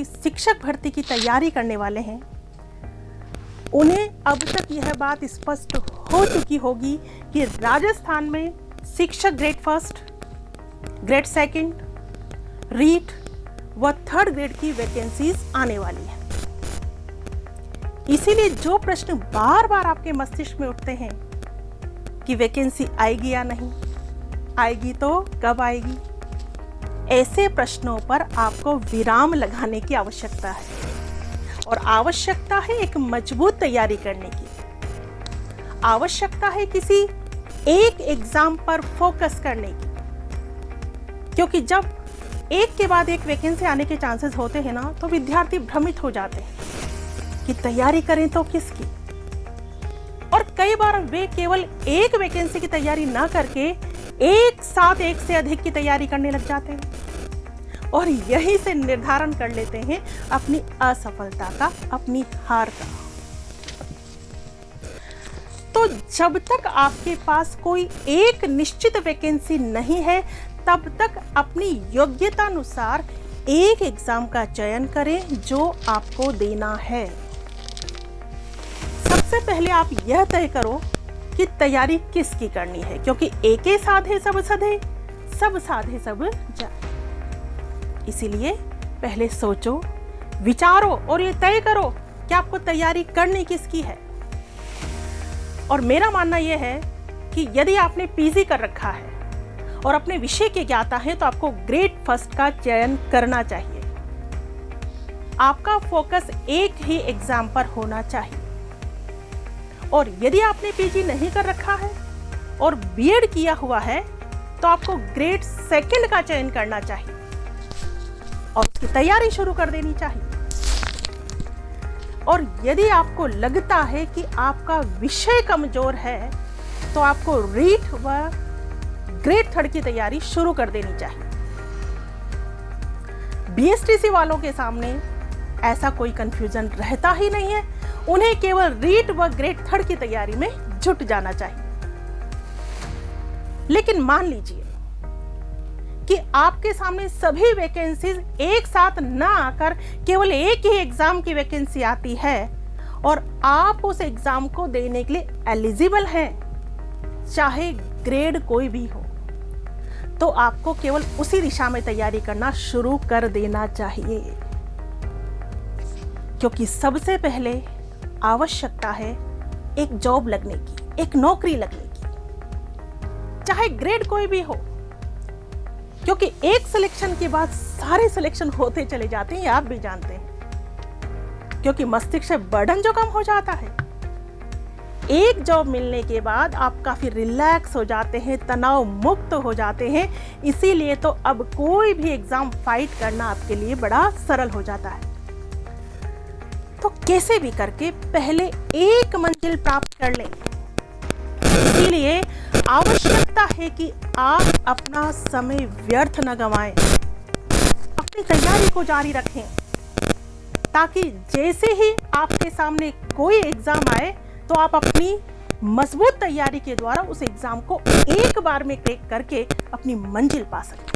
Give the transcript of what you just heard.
कोई शिक्षक भर्ती की तैयारी करने वाले हैं, उन्हें अब तक यह बात स्पष्ट हो चुकी होगी कि राजस्थान में शिक्षक grade first, grade second, REET व थर्ड ग्रेड की वैकेंसीज आने वाली है। इसीलिए जो प्रश्न बार बार आपके मस्तिष्क में उठते हैं कि वैकेंसी आएगी या नहीं आएगी, तो कब आएगी, ऐसे प्रश्नों पर आपको विराम लगाने की आवश्यकता है। और आवश्यकता है एक मजबूत तैयारी करने की, आवश्यकता है किसी एक एग्जाम पर फोकस करने की, क्योंकि जब एक के बाद एक वैकेंसी आने के चांसेस होते हैं ना, तो विद्यार्थी भ्रमित हो जाते हैं कि तैयारी करें तो किसकी। और कई बार वे केवल एक वैकेंसी की तैयारी ना करके एक साथ एक से अधिक की तैयारी करने लग जाते हैं और यहीं से निर्धारण कर लेते हैं अपनी असफलता का, अपनी हार का। तो जब तक आपके पास कोई एक निश्चित वैकेंसी नहीं है, तब तक अपनी योग्यता अनुसार एक एग्जाम का चयन करें जो आपको देना है। सबसे पहले आप यह तय करो कि तैयारी किसकी करनी है, क्योंकि एके साधे सब सधे, सब साधे सब जाए। इसीलिए पहले सोचो, विचारो और ये तय करो कि आपको तैयारी करनी किसकी है। और मेरा मानना यह है कि यदि आपने पीजी कर रखा है और अपने विषय के ज्ञाता है, तो आपको ग्रेड फर्स्ट का चयन करना चाहिए। आपका फोकस एक ही एग्जाम पर होना चाहिए। और यदि आपने पीजी नहीं कर रखा है और बीएड किया हुआ है, तो आपको ग्रेड सेकंड का चयन करना चाहिए और उसकी तैयारी शुरू कर देनी चाहिए। और यदि आपको लगता है कि आपका विषय कमजोर है, तो आपको रीट व ग्रेड थर्ड की तैयारी शुरू कर देनी चाहिए। बीएसटीसी वालों के सामने ऐसा कोई कंफ्यूजन रहता ही नहीं है, उन्हें केवल रीट व ग्रेड थर्ड की तैयारी में जुट जाना चाहिए। लेकिन मान लीजिए कि आपके सामने सभी वैकेंसीज एक साथ ना आकर केवल एक ही एग्जाम की वैकेंसी आती है और आप उस एग्जाम को देने के लिए एलिजिबल हैं, चाहे ग्रेड कोई भी हो, तो आपको केवल उसी दिशा में तैयारी करना शुरू कर देना चाहिए। क्योंकि सबसे पहले आवश्यकता है एक जॉब लगने की, एक नौकरी लगने की, चाहे ग्रेड कोई भी हो। क्योंकि एक सिलेक्शन के बाद सारे सिलेक्शन होते चले जाते हैं, आप भी जानते हैं, क्योंकि मस्तिष्क से बर्डन जो कम हो जाता है। एक जॉब मिलने के बाद आप काफी रिलैक्स हो जाते हैं, तनाव मुक्त हो जाते हैं। इसीलिए तो अब कोई भी एग्जाम फाइट करना आपके लिए बड़ा सरल हो जाता है। तो कैसे भी करके पहले एक मंजिल प्राप्त कर लें। इसीलिए आवश्यकता है कि आप अपना समय व्यर्थ न गंवाएं, अपनी तैयारी को जारी रखें, ताकि जैसे ही आपके सामने कोई एग्जाम आए, तो आप अपनी मजबूत तैयारी के द्वारा उस एग्जाम को एक बार में क्रैक करके अपनी मंजिल पा सकें।